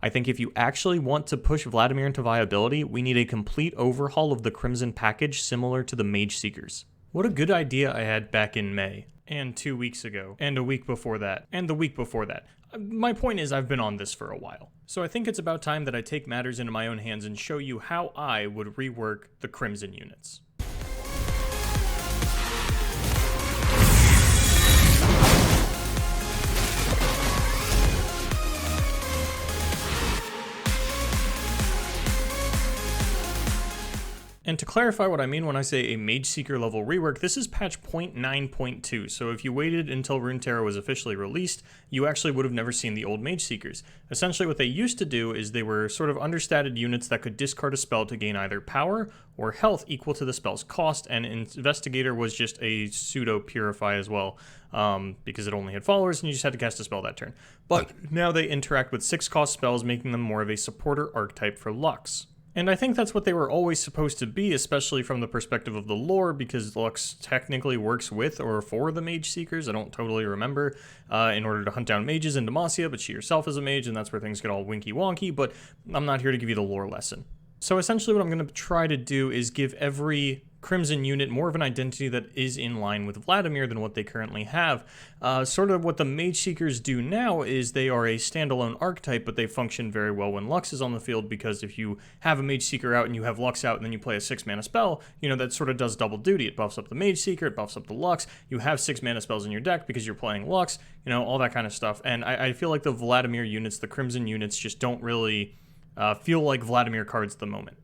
I think if you actually want to push Vladimir into viability, we need a complete overhaul of the Crimson package similar to the Mage Seekers. What a good idea I had back in May, and 2 weeks ago, and a week before that, and the week before that. My point is I've been on this for a while. So I think it's about time that I take matters into my own hands and show you how I would rework the Crimson units. And to clarify what I mean when I say a Mage Seeker level rework, this is patch 0.9.2, so if you waited until Runeterra was officially released, you actually would have never seen the old Mage Seekers. Essentially what they used to do is they were sort of understated units that could discard a spell to gain either power or health equal to the spell's cost, and Investigator was just a pseudo Purify as well, because it only had followers and you just had to cast a spell that turn. But now they interact with 6-cost spells, making them more of a supporter archetype for Lux. And I think that's what they were always supposed to be, especially from the perspective of the lore, because Lux technically works with or for the Mage Seekers. I don't totally remember, in order to hunt down mages in Demacia, but she herself is a mage, and that's where things get all winky wonky, but I'm not here to give you the lore lesson. So essentially what I'm going to try to do is give every Crimson unit more of an identity that is in line with Vladimir than what they currently have. Sort of what the Mage Seekers do now is they are a standalone archetype, but they function very well when Lux is on the field, because if you have a Mage Seeker out and you have Lux out and then you play a 6-mana spell, you know, that sort of does double duty. It buffs up the Mage Seeker, it buffs up the Lux, you have 6-mana spells in your deck because you're playing Lux, you know, all that kind of stuff. And I feel like the Vladimir units, the Crimson units, just don't really feel like Vladimir cards at the moment.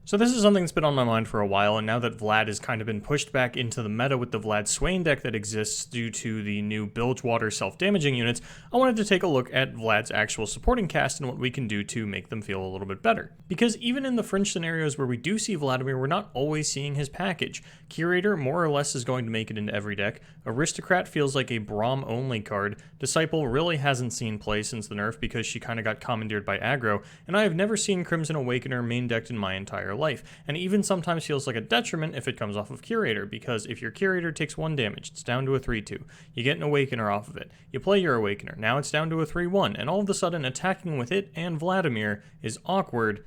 So this is something that's been on my mind for a while, and now that Vlad has kind of been pushed back into the meta with the Vlad Swain deck that exists due to the new Bilgewater self-damaging units, I wanted to take a look at Vlad's actual supporting cast and what we can do to make them feel a little bit better. Because even in the fringe scenarios where we do see Vladimir, we're not always seeing his package. Curator more or less is going to make it into every deck. Aristocrat feels like a Braum-only card. Disciple really hasn't seen play since the nerf because she kind of got commandeered by aggro, and I have never seen Crimson Awakener main decked in my entire life, and even sometimes feels like a detriment if it comes off of Curator, because if your Curator takes 1 damage, it's down to a 3-2. You get an Awakener off of it. You play your Awakener, now it's down to a 3-1, and all of a sudden attacking with it and Vladimir is awkward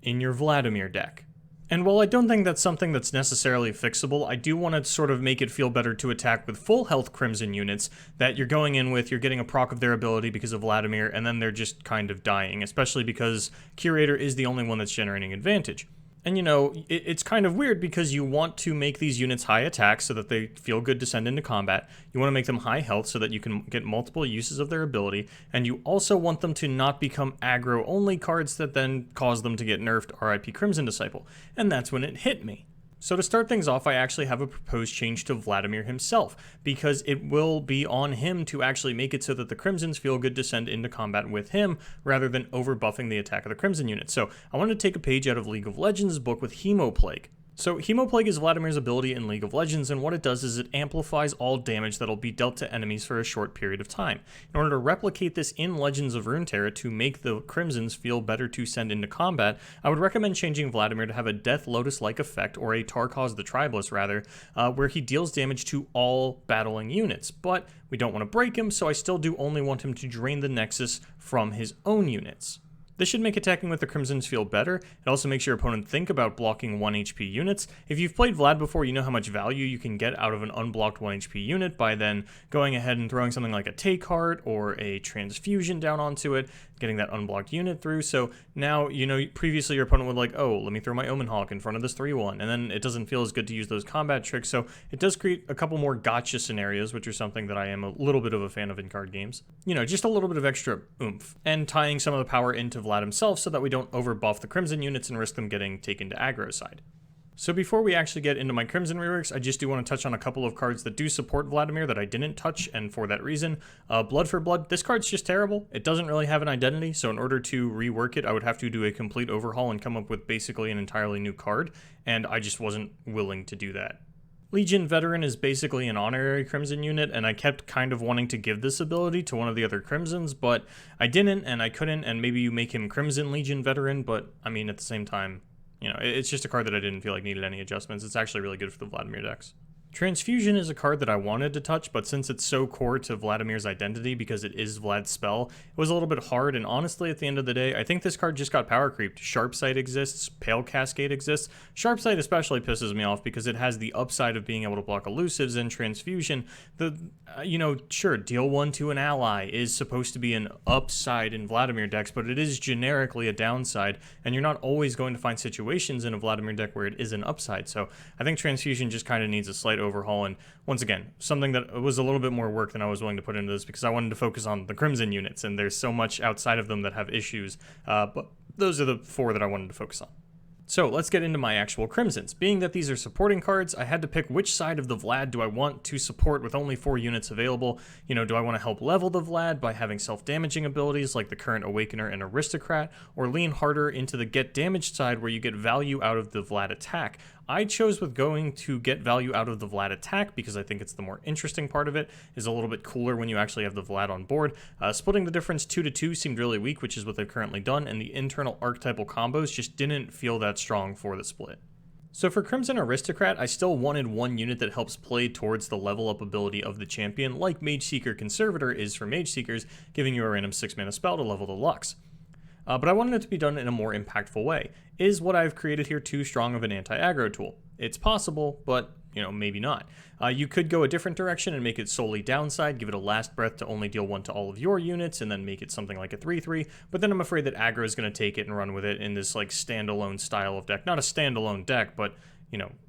in your Vladimir deck. And while I don't think that's something that's necessarily fixable, I do want to sort of make it feel better to attack with full health Crimson units that you're going in with, you're getting a proc of their ability because of Vladimir, and then they're just kind of dying, especially because Curator is the only one that's generating advantage. And you know, it's kind of weird because you want to make these units high attack so that they feel good to send into combat. You want to make them high health so that you can get multiple uses of their ability. And you also want them to not become aggro only cards that then cause them to get nerfed, RIP Crimson Disciple. And that's when it hit me. So to start things off, I actually have a proposed change to Vladimir himself, because it will be on him to actually make it so that the Crimsons feel good to send into combat with him, rather than overbuffing the attack of the Crimson unit. So I want to take a page out of League of Legends' book with Hemoplague. So Hemoplague is Vladimir's ability in League of Legends, and what it does is it amplifies all damage that'll be dealt to enemies for a short period of time. In order to replicate this in Legends of Runeterra to make the Crimsons feel better to send into combat, I would recommend changing Vladimir to have a Death Lotus-like effect, or a Tarkaz the Tribeless rather, where he deals damage to all battling units. But we don't want to break him, so I still do only want him to drain the Nexus from his own units. This should make attacking with the Crimsons feel better. It also makes your opponent think about blocking 1 HP units. If you've played Vlad before, you know how much value you can get out of an unblocked 1 HP unit by then going ahead and throwing something like a Take Heart or a Transfusion down onto it, getting that unblocked unit through. So now, you know, previously your opponent would like, oh, let me throw my Omen Hawk in front of this 3-1, and then it doesn't feel as good to use those combat tricks. So it does create a couple more gotcha scenarios, which are something that I am a little bit of a fan of in card games. You know, just a little bit of extra oomph. And tying some of the power into Vlad himself so that we don't overbuff the Crimson units and risk them getting taken to aggro side. So before we actually get into my Crimson reworks, I just do want to touch on a couple of cards that do support Vladimir that I didn't touch, and for that reason, Blood for Blood, this card's just terrible. It doesn't really have an identity, so in order to rework it, I would have to do a complete overhaul and come up with basically an entirely new card, and I just wasn't willing to do that. Legion Veteran is basically an honorary Crimson unit, and I kept kind of wanting to give this ability to one of the other Crimsons, but I didn't, and I couldn't, and maybe you make him Crimson Legion Veteran, but I mean, at the same time, you know, it's just a card that I didn't feel like needed any adjustments. It's actually really good for the Vladimir decks. Transfusion is a card that I wanted to touch, but since it's so core to Vladimir's identity because it is Vlad's spell, it was a little bit hard, and honestly, at the end of the day, I think this card just got power creeped. Sharp Sight exists, Pale Cascade exists. Sharp Sight especially pisses me off because it has the upside of being able to block elusives, and Transfusion, sure, deal 1 to an ally is supposed to be an upside in Vladimir decks, but it is generically a downside, and you're not always going to find situations in a Vladimir deck where it is an upside, so I think Transfusion just kind of needs a slight overhaul, and once again, something that was a little bit more work than I was willing to put into this because I wanted to focus on the Crimson units, and there's so much outside of them that have issues, but those are the 4 that I wanted to focus on. So let's get into my actual Crimsons. Being that these are supporting cards, I had to pick which side of the Vlad do I want to support with only 4 units available. Do I want to help level the Vlad by having self-damaging abilities like the current Awakener and Aristocrat, or lean harder into the get damaged side where you get value out of the Vlad attack? I chose with going to get value out of the Vlad attack because I think it's the more interesting part of it, is a little bit cooler when you actually have the Vlad on board. Splitting the difference 2 to 2 seemed really weak, which is what they've currently done, and the internal archetypal combos just didn't feel that strong for the split. So for Crimson Aristocrat, I still wanted one unit that helps play towards the level up ability of the champion, like Mage Seeker Conservator is for Mage Seekers, giving you a random 6-mana spell to level the Lux. But I wanted it to be done in a more impactful way. Is what I've created here too strong of an anti-aggro tool? It's possible, but maybe not. You could go a different direction and make it solely downside, give it a last breath to only deal 1 to all of your units, and then make it something like a 3/3, but then I'm afraid that aggro is going to take it and run with it in this like standalone style of deck. Not a standalone deck, but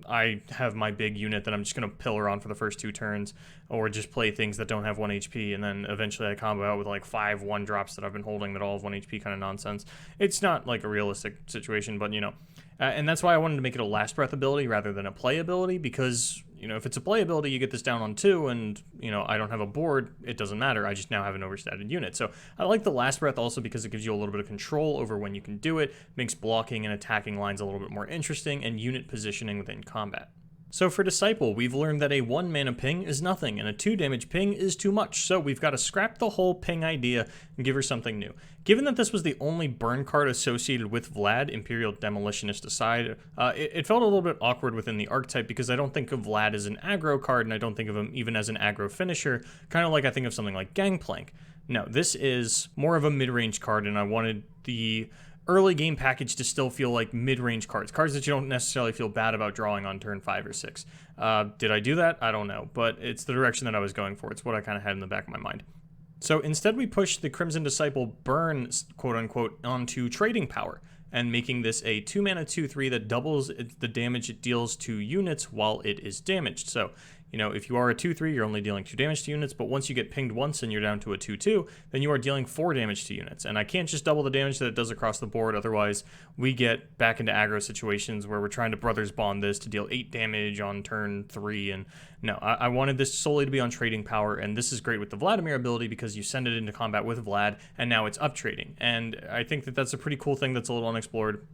I have my big unit that I'm just going to pillar on for the first 2 turns, or just play things that don't have 1 HP, and then eventually I combo out with like 5 1-drops that I've been holding that all have 1 HP kind of nonsense. It's not like a realistic situation, but and that's why I wanted to make it a last breath ability rather than a play ability, because if it's a play ability, you get this down on 2, and I don't have a board, it doesn't matter, I just now have an overstated unit. So I like the last breath also because it gives you a little bit of control over when you can do it, makes blocking and attacking lines a little bit more interesting, and unit positioning within combat. So for Disciple, we've learned that a 1-mana ping is nothing, and a 2-damage ping is too much, so we've got to scrap the whole ping idea and give her something new. Given that this was the only burn card associated with Vlad, Imperial Demolitionist aside, it felt a little bit awkward within the archetype because I don't think of Vlad as an aggro card, and I don't think of him even as an aggro finisher, kind of like I think of something like Gangplank. No, this is more of a mid-range card, and I wanted the early game package to still feel like mid-range cards that you don't necessarily feel bad about drawing on turn 5 or 6. Did I do that? I don't know, but it's the direction that I was going for. It's what I kind of had in the back of my mind. So instead we pushed the Crimson Disciple burn, quote-unquote, onto trading power, and making this a 2-mana 2/3 that doubles the damage it deals to units while it is damaged. So if you are a 2/3, you're only dealing 2 damage to units, but once you get pinged once and you're down to a 2/2, then you are dealing 4 damage to units. And I can't just double the damage that it does across the board, otherwise we get back into aggro situations where we're trying to Brothers Bond this to deal 8 damage on turn 3, and no, I wanted this solely to be on trading power, and this is great with the Vladimir ability because you send it into combat with Vlad, and now it's up trading. And I think that that's a pretty cool thing that's a little unexplored.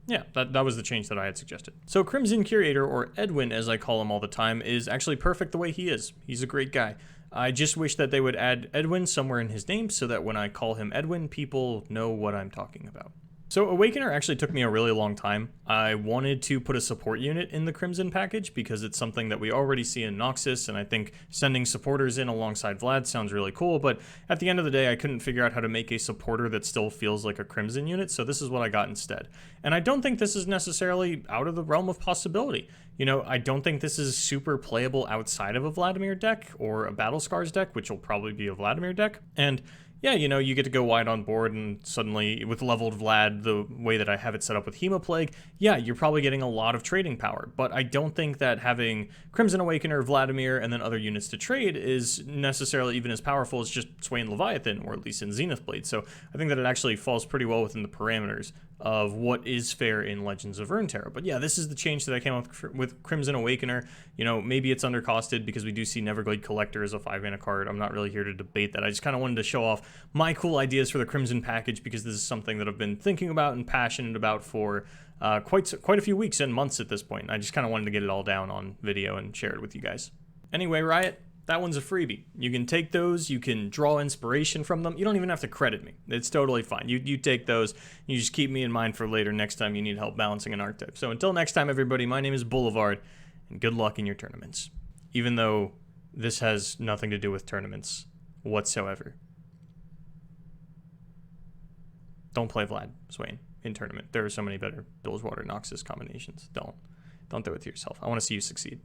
Yeah, that was the change that I had suggested. So Crimson Curator, or Edwin as I call him all the time, is actually perfect the way he is. He's a great guy. I just wish that they would add Edwin somewhere in his name so that when I call him Edwin, people know what I'm talking about. So Awakener actually took me a really long time. I wanted to put a support unit in the Crimson package because it's something that we already see in Noxus, and I think sending supporters in alongside Vlad sounds really cool, but at the end of the day, I couldn't figure out how to make a supporter that still feels like a Crimson unit, so this is what I got instead. And I don't think this is necessarily out of the realm of possibility. I don't think this is super playable outside of a Vladimir deck or a Battle Scars deck, which will probably be a Vladimir deck, and yeah, you get to go wide on board, and suddenly with leveled Vlad, the way that I have it set up with Hemoplague, yeah, you're probably getting a lot of trading power, but I don't think that having Crimson Awakener, Vladimir, and then other units to trade is necessarily even as powerful as just Swain Leviathan, or at least in Zenith Blade, so I think that it actually falls pretty well within the parameters of what is fair in Legends of Runeterra. But yeah, this is the change that I came up with Crimson Awakener. Maybe it's undercosted because we do see Neverglade Collector as a 5-mana card. I'm not really here to debate that. I just kind of wanted to show off my cool ideas for the Crimson package because this is something that I've been thinking about and passionate about for quite a few weeks and months at this point. I just kind of wanted to get it all down on video and share it with you guys. Anyway, Riot, that one's a freebie. You can take those, you can draw inspiration from them. You don't even have to credit me. It's totally fine. You take those, you just keep me in mind for later next time you need help balancing an archetype. So until next time, everybody, my name is Boulevard, and good luck in your tournaments. even though this has nothing to do with tournaments whatsoever. Don't play Vlad Swain in tournament. There are so many better Bilgewater Noxus combinations. Don't do it to yourself. I want to see you succeed.